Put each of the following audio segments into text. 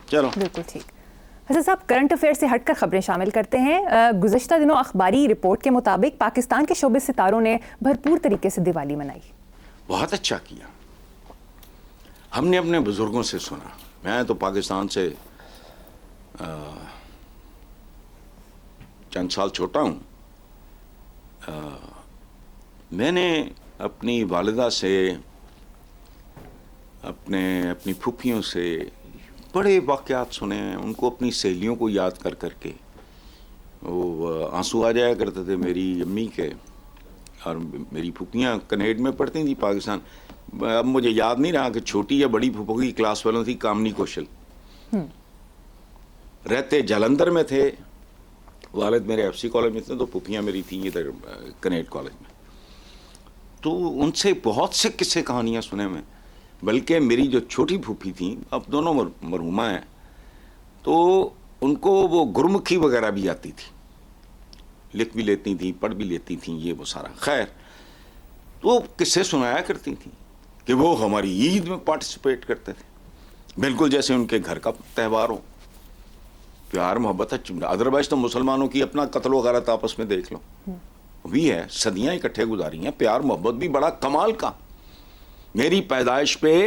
چلو بالکل ٹھیک. حسن صاحب کرنٹ افیئر سے ہٹ کر خبریں شامل کرتے ہیں. گزشتہ دنوں اخباری رپورٹ کے مطابق پاکستان کے شوبز ستاروں نے بھرپور طریقے سے دیوالی منائی. بہت اچھا کیا. ہم نے اپنے بزرگوں سے سنا. میں تو پاکستان سے چند سال چھوٹا ہوں. میں نے اپنی والدہ سے اپنی پھوپھیوں سے بڑے واقعات سنے ہیں. ان کو اپنی سہیلیوں کو یاد کر کر کے وہ آنسو آ جایا کرتے تھے میری امی کے. اور میری پھوپھیاں کنیڈ میں پڑھتی تھیں پاکستان. اب مجھے یاد نہیں رہا کہ چھوٹی یا بڑی پھوپھو کی کلاس والوں تھی. کامنی کوشل رہتے جلندھر میں تھے. والد میرے ایف سی کالج میں تھے تو پھوپھیاں میری تھیں ادھر کنیڈ کالج میں. تو ان سے بہت سے قصے کہانیاں سنے میں. بلکہ میری جو چھوٹی پھوپھی تھیں اب دونوں مرحومہ ہیں تو ان کو وہ گرمکھی وغیرہ بھی آتی تھی. لکھ بھی لیتی تھیں پڑھ بھی لیتی تھیں یہ وہ سارا. خیر تو قصے سنایا کرتی تھیں کہ وہ ہماری عید میں پارٹیسپیٹ کرتے تھے بالکل جیسے ان کے گھر کا تہوار ہو. پیار محبت ہے. ادروائز تو مسلمانوں کی اپنا قتل و غارت آپس میں دیکھ لو بھی ہے. صدیاں اکٹھے گزاری ہیں. پیار محبت بھی بڑا کمال کا. میری پیدائش پہ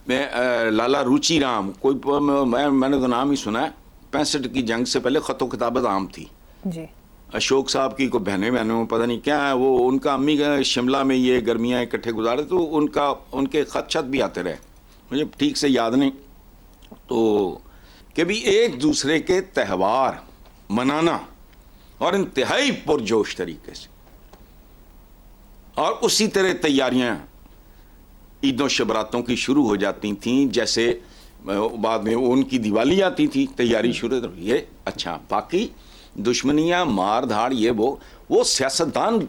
لالا روچی رام کوئی میں نے تو نام ہی سنا ہے. 65 کی جنگ سے پہلے خط و کتابت عام تھی. جی اشوک صاحب کی کوئی بہنیں پتہ نہیں کیا ہے وہ ان کا امی کا شملہ میں یہ گرمیاں اکٹھے گزارے تو ان کے خط شت بھی آتے رہے. مجھے ٹھیک سے یاد نہیں. تو کہ بھی ایک دوسرے کے تہوار منانا اور انتہائی پرجوش طریقے سے اور اسی طرح تیاریاں عید و شبراتوں کی شروع ہو جاتی تھیں. جیسے بعد میں ان کی دیوالی آتی تھی تیاری شروع. یہ اچھا باقی دشمنیاں مار دھاڑ یہ وہ سیاستدان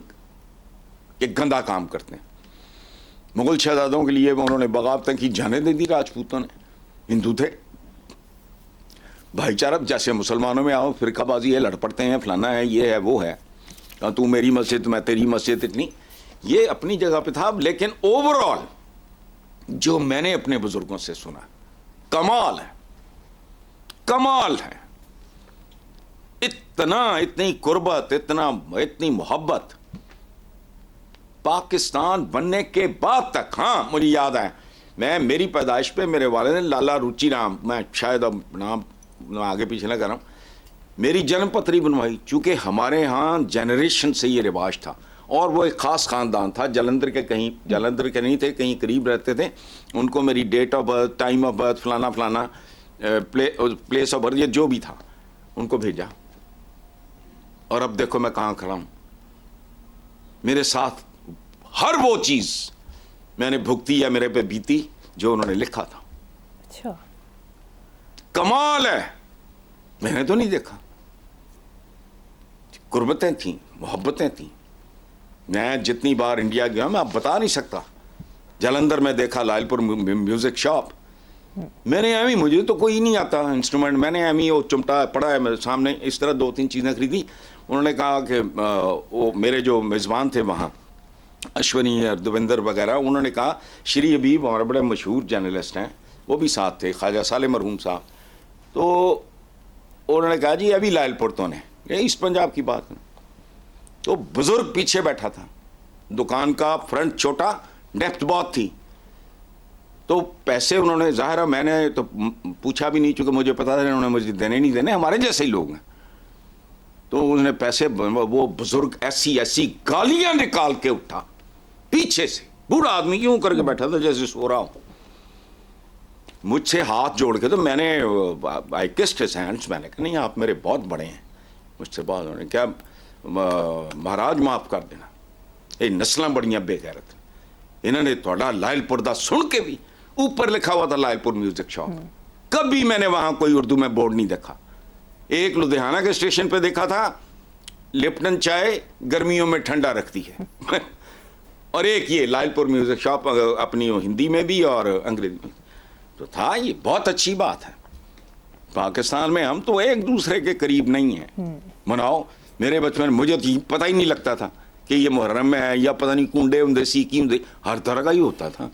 ایک گندا کام کرتے ہیں. مغل شہزادوں کے لیے انہوں نے بغاوتیں کی جانے دے دی. راجپوتوں نے ہندو تھے. بھائی چارہ جیسے مسلمانوں میں آؤ فرقہ بازی ہے لڑ پڑتے ہیں فلانا ہے یہ ہے وہ ہے تو میری مسجد میں تیری مسجد اتنی یہ اپنی جگہ پہ تھا. لیکن اوور آل جو میں نے اپنے بزرگوں سے سنا کمال ہے. کمال ہے. اتنی قربت اتنی محبت پاکستان بننے کے بعد تک. ہاں مجھے یاد ہے میری پیدائش پہ میرے والد نے لالا روچی رام میں شاید اب نام آگے پیچھے نہ کر رہا ہوں میری جنم پتری بنوائی. چونکہ ہمارے ہاں جنریشن سے یہ رواج تھا اور وہ ایک خاص خاندان تھا. جلندھر کے نہیں تھے کہیں قریب رہتے تھے. ان کو میری date of birth time of birth فلانا پلیس آف برتھ یہ جو بھی تھا ان کو بھیجا. اور اب دیکھو میں کہاں کھڑا ہوں. میرے ساتھ ہر وہ چیز میں نے بھگتی یا میرے پہ بیتی جو انہوں نے لکھا تھا. اچھا کمال ہے. میں نے تو نہیں دیکھا. قربتیں تھیں محبتیں تھیں. میں جتنی بار انڈیا گیا میں اب بتا نہیں سکتا. جلندھر میں دیکھا لائل پور میوزک شاپ. میں نے ایمی مجھے تو کوئی نہیں آتا انسٹرومنٹ. میں نے ایمی وہ چمٹا پڑا ہے میرے سامنے اس طرح 2-3 چیزیں خریدی. انہوں نے کہا کہ وہ میرے جو میزبان تھے وہاں اشونی دویندر وغیرہ انہوں نے کہا شری حبیب ہمارے بڑے مشہور جرنلسٹ ہیں وہ بھی ساتھ تھے خواجہ صالح مرحوم صاحب. تو انہوں نے کہا جی ابھی لائل پور تو نے ایسٹ پنجاب کی بات ہے. تو بزرگ پیچھے بیٹھا تھا. دکان کا فرنٹ چھوٹا ڈیپتھ بہت تھی. تو پیسے انہوں نے ظاہر ہے میں نے تو پوچھا بھی نہیں چونکہ مجھے پتا تھا انہوں نے مجھے دینے نہیں دینے ہمارے جیسے ہی لوگ ہیں. تو انہوں نے پیسے وہ بزرگ ایسی گالیاں نکال کے اٹھا پیچھے سے. بوڑھا آدمی یوں کر کے بیٹھا تھا جیسے سو رہا ہوں. مجھ سے ہاتھ جوڑ کے تو میں نے آئی کسڈ ہز ہینڈز. میں نے کہا نہیں آپ میرے بہت بڑے ہیں مجھ سے بہت. انہوں نے کیا مہاراج معاف کر دینا یہ نسلاں بڑیاں بے غیرت. انہوں نے تھوڑا لائل پور دا سن کے بھی اوپر لکھا ہوا تھا لائل پور میوزک شاپ. کبھی میں نے وہاں کوئی اردو میں بورڈ نہیں دیکھا. ایک لدھیانہ کے اسٹیشن پہ دیکھا تھا لپٹن چائے گرمیوں میں ٹھنڈا رکھتی ہے اور ایک یہ لائل پور میوزک شاپ اپنی ہندی میں بھی اور انگریزی میں تو تھا. یہ بہت اچھی بات ہے. پاکستان میں ہم تو ایک دوسرے کے قریب نہیں ہیں. مناؤ. میرے بچپن مجھے تو پتہ ہی نہیں لگتا تھا کہ یہ محرم میں ہے یا پتہ نہیں کنڈے ہوں سیکی ہوں ہر طرح کا ہی ہوتا تھا.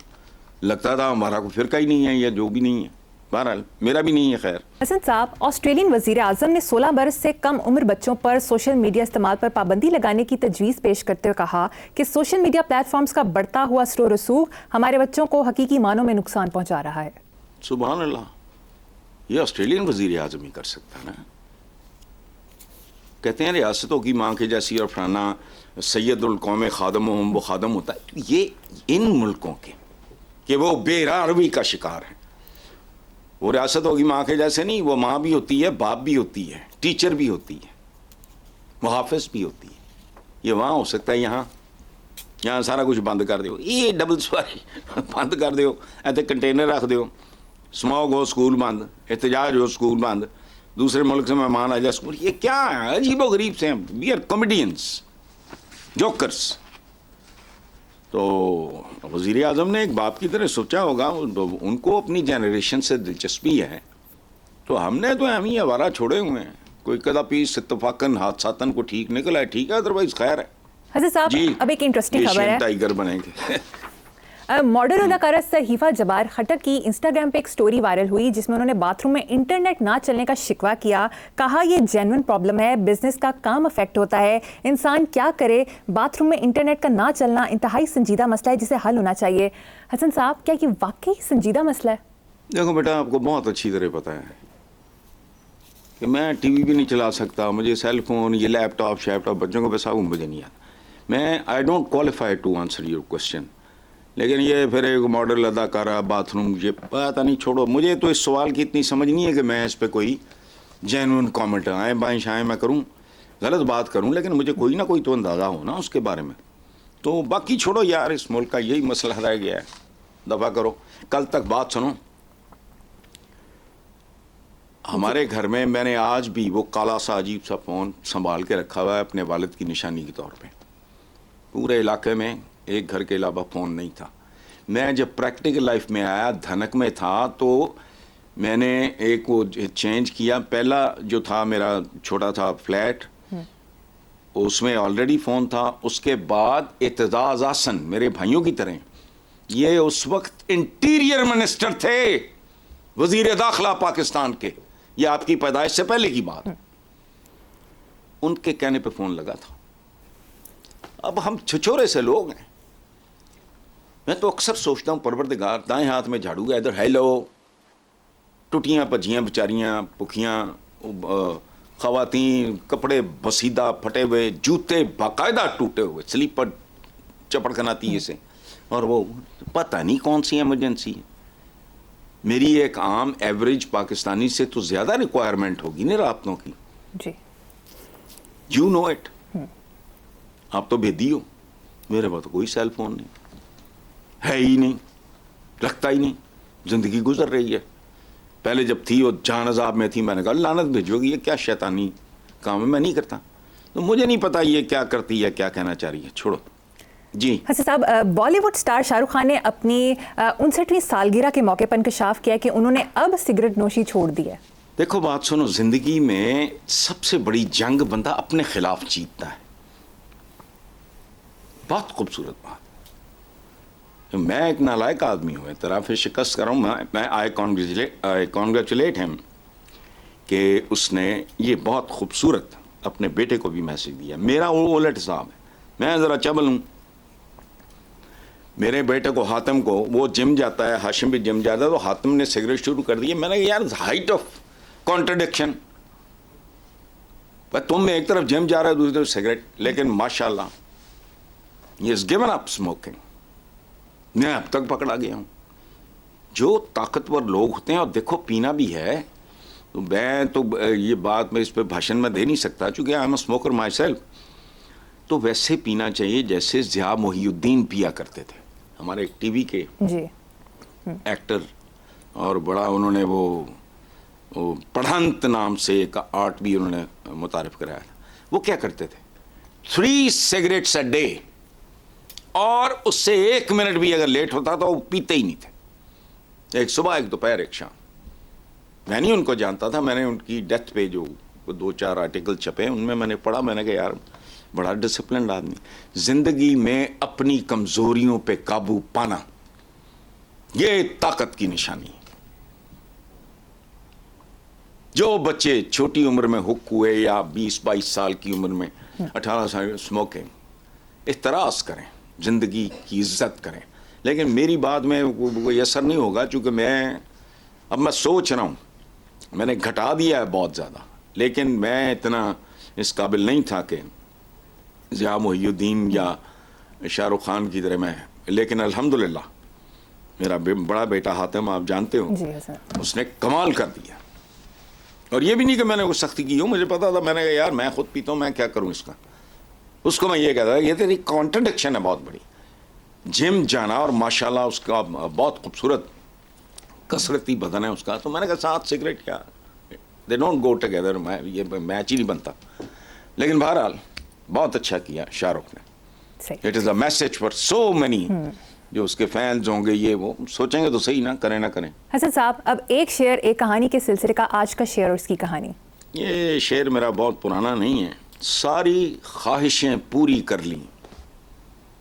لگتا تھا ہمارا کوئی فرقہ ہی نہیں ہے یا جو بھی نہیں ہے. بہرحال میرا بھی نہیں ہے خیر. حسن صاحب، آسٹریلین وزیر اعظم نے 16 برس سے کم عمر بچوں پر سوشل میڈیا استعمال پر پابندی لگانے کی تجویز پیش کرتے ہوئے کہا کہ سوشل میڈیا پلیٹ فارمز کا بڑھتا ہوا اثر و رسوخ ہمارے بچوں کو حقیقی معنوں میں نقصان پہنچا رہا ہے. سبحان اللہ، یہ آسٹریلین وزیر اعظم ہی کر سکتا ہے نا. کہتے ہیں ریاستوں کی ماں کے جیسی اور فلانا سید القوم خادم وہ خادم ہوتا ہے. تو یہ ان ملکوں کے کہ وہ بے راہ روی کا شکار ہیں. وہ ریاست ہوگی ماں کے جیسے نہیں، وہ ماں بھی ہوتی ہے، باپ بھی ہوتی ہے، ٹیچر بھی ہوتی ہے، محافظ بھی ہوتی ہے. یہ وہاں ہو سکتا ہے، یہاں سارا کچھ بند کر دیو، یہ ڈبل سواری بند کر دیو، ایسے کنٹینر رکھ دیو، سموگ ہو سکول بند، احتجاج ہو سکول بند، دوسرے ملک سے مہمان آ جائے سکول. یہ کیا ہے؟ عجیب و غریب سے ہیں. We are comedians, jokers. تو وزیر اعظم نے ایک باپ کی طرح سوچا ہوگا، ان کو اپنی جنریشن سے دلچسپی ہے. تو ہم نے تو ہم ہی آوارہ چھوڑے ہوئے ہیں. کوئی کدا پیس اتفاقاً حادثاتاً کو ٹھیک نکلا ہے، ٹھیک ہے، ادروائز خیر ہے. حضرت صاحب، اب ایک انٹرسٹنگ خبر ہے. ٹائیگر بنیں گے. ماڈل اداکارہ صحیفہ جبار خٹک کی انسٹاگرام پہ ایک سٹوری وائرل ہوئی جس میں انہوں نے باتھ روم میں انٹرنیٹ نہ چلنے کا شکوہ کیا. کہا یہ جینوئن پرابلم ہے، بزنس کا کام افیکٹ ہوتا ہے، انسان کیا کرے، باتھ روم میں انٹرنیٹ کا نہ چلنا انتہائی سنجیدہ مسئلہ ہے جسے حل ہونا چاہیے. حسن صاحب، کیا یہ واقعی سنجیدہ مسئلہ ہے؟ دیکھو بیٹا، آپ کو بہت اچھی طرح پتہ ہے کہ میں ٹی وی بھی نہیں چلا سکتا، مجھے سیل فون، یہ لیپ ٹاپ شیپ ٹاپ بچوں کو پیسہ مجھے نہیں آتا. میں I don't qualify to answer your question. لیکن یہ پھر ایک ماڈل اداکارہ باتھ روم، یہ پتہ نہیں، چھوڑو. مجھے تو اس سوال کی اتنی سمجھ نہیں ہے کہ میں اس پہ کوئی جینوئن کامنٹ آئیں بائیں شائیں میں کروں، غلط بات کروں، لیکن مجھے کوئی نہ کوئی تو اندازہ ہو نا اس کے بارے میں. تو باقی چھوڑو یار، اس ملک کا یہی مسئلہ رہ گیا ہے. دفعہ کرو. کل تک بات سنو، ہمارے گھر میں میں نے آج بھی وہ کالا سا عجیب سا فون سنبھال کے رکھا ہوا ہے اپنے والد کی نشانی کے طور پہ. پورے علاقے میں ایک گھر کے علاوہ فون نہیں تھا. میں جب پریکٹیکل لائف میں آیا، دھنک میں تھا، تو میں نے ایک وہ چینج کیا. پہلا جو تھا میرا چھوٹا تھا فلیٹ، اس میں آلریڈی فون تھا. اس کے بعد اعتزاز احسن میرے بھائیوں کی طرح، یہ اس وقت انٹیریئر منسٹر تھے، وزیر داخلہ پاکستان کے. یہ آپ کی پیدائش سے پہلے کی بات. ان کے کہنے پہ فون لگا تھا. اب ہم چھچورے سے لوگ ہیں. میں تو اکثر سوچتا ہوں پروردگار، دائیں ہاتھ میں جھاڑو گا، ادھر ہیلو، ٹوٹیاں پجیاں بیچاریاں پکھیاں، خواتین کپڑے بسیدہ پھٹے ہوئے، جوتے باقاعدہ ٹوٹے ہوئے، سلیپر چپڑ کناتی سے، اور وہ پتہ نہیں کون سی ایمرجنسی ہے. میری ایک عام ایوریج پاکستانی سے تو زیادہ ریکوائرمنٹ ہوگی نا رابطوں کی. جی، یو نو اٹ. آپ تو بھیدی ہو. میرے پاس کوئی سیل فون نہیں ہے، ہی نہیں، رکھتا ہی نہیں. زندگی گزر رہی ہے. پہلے جب تھی وہ جان عذاب میں تھی، میں نے کہا لعنت بھیجو گی، یہ کیا شیطانی کام ہے، میں نہیں کرتا. تو مجھے نہیں پتا یہ کیا کرتی ہے، کیا کہنا چاہ رہی ہے، چھوڑو. جی حسن صاحب، بالی ووڈ سٹار شاہ رخ خان نے اپنی 59ویں سالگرہ کے موقع پر انکشاف کیا کہ انہوں نے اب سگریٹ نوشی چھوڑ دی ہے. دیکھو بات سنو، زندگی میں سب سے بڑی جنگ بندہ اپنے خلاف جیتتا ہے. بہت خوبصورت بات. میں ایک نالائق آدمی ہوں، اعتراف شکست کر رہا ہوں. میں آئی کانگریچولیٹ ہم کہ اس نے یہ بہت خوبصورت اپنے بیٹے کو بھی میسج دیا. میرا وہ الٹ حساب ہے، میں ذرا چبل ہوں. میرے بیٹے کو حاتم کو، وہ جم جاتا ہے، ہاشم بھی جم جاتا ہے، تو حاتم نے سگریٹ شروع کر دی. میں نے کہا یار ہائٹ آف کانٹرڈکشن، تم ایک طرف جم جا رہا ہے، دوسری طرف سگریٹ. لیکن ماشاءاللہ ہی از گیون اپ اسموکنگ. میں اب تک پکڑا گیا ہوں. جو طاقتور لوگ ہوتے ہیں، اور دیکھو پینا بھی ہے، تو میں تو یہ بات میں اس پہ بھاشن میں دے نہیں سکتا چونکہ I am a smoker my self. تو ویسے پینا چاہیے جیسے ضیاء محی الدین پیا کرتے تھے، ہمارے ایک ٹی وی کے ایکٹر، اور بڑا انہوں نے وہ پڑھنت نام سے ایک آرٹ بھی انہوں نے متعارف کرایا تھا. وہ کیا کرتے تھے؟ 3 cigarettes a day، اور اس سے 1 منٹ بھی اگر لیٹ ہوتا تو وہ پیتے ہی نہیں تھے. ایک صبح، ایک دوپہر، ایک شام. میں نہیں ان کو جانتا تھا. میں نے ان کی ڈیتھ پہ جو 2-4 آرٹیکل چھپے ان میں نے پڑھا. میں نے کہا یار بڑا ڈسپلنڈ آدمی. زندگی میں اپنی کمزوریوں پہ قابو پانا یہ طاقت کی نشانی ہے. جو بچے چھوٹی عمر میں ہک ہوئے یا 20-22 سال کی عمر میں 18 سال اسموکنگ، احتراز کریں، زندگی کی عزت کریں. لیکن میری بات میں کوئی اثر نہیں ہوگا، چونکہ میں سوچ رہا ہوں، میں نے گھٹا دیا ہے بہت زیادہ، لیکن میں اتنا اس قابل نہیں تھا کہ ضیاء محی الدین یا شاہ رخ خان کی طرح میں. لیکن الحمدللہ میرا بڑا بیٹا حاتم، آپ جانتے ہو، جی حسن. اس نے کمال کر دیا. اور یہ بھی نہیں کہ میں نے کوئی سختی کی ہوں، مجھے پتا تھا. میں نے کہا یار میں خود پیتا ہوں، میں کیا کروں اس کا. اس کو میں یہ کہتا یہ تیری کانٹرڈکشن ہے بہت بڑی. جم جانا اور ماشاءاللہ اس کا بہت خوبصورت کثرتی بدن ہے اس کا. تو میں نے کہا ساتھ سگریٹ کیا، دے ڈونٹ گو ٹوگیدر، یہ میچ ہی نہیں بنتا. لیکن بہرحال بہت اچھا کیا شاہ رخ نے. صحیح. It is a message for so many. جو اس کے فینز ہوں گے یہ وہ سوچیں گے تو صحیح، نہ کریں نہ کریں. حسن صاحب، اب ایک شعر ایک کہانی کے سلسلے کا آج کا شعر اور اس کی کہانی. یہ شعر میرا بہت پرانا نہیں ہے. ساری خواہشیں پوری کر لیں،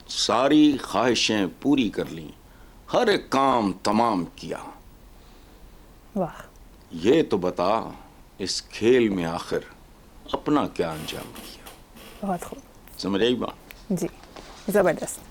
ساری خواہشیں پوری کر لیں، ہر ایک کام تمام کیا. واہ. یہ تو بتا اس کھیل میں آخر اپنا کیا انجام کیا. بہت خوب. سمجھ آئی بات؟ جی زبردست.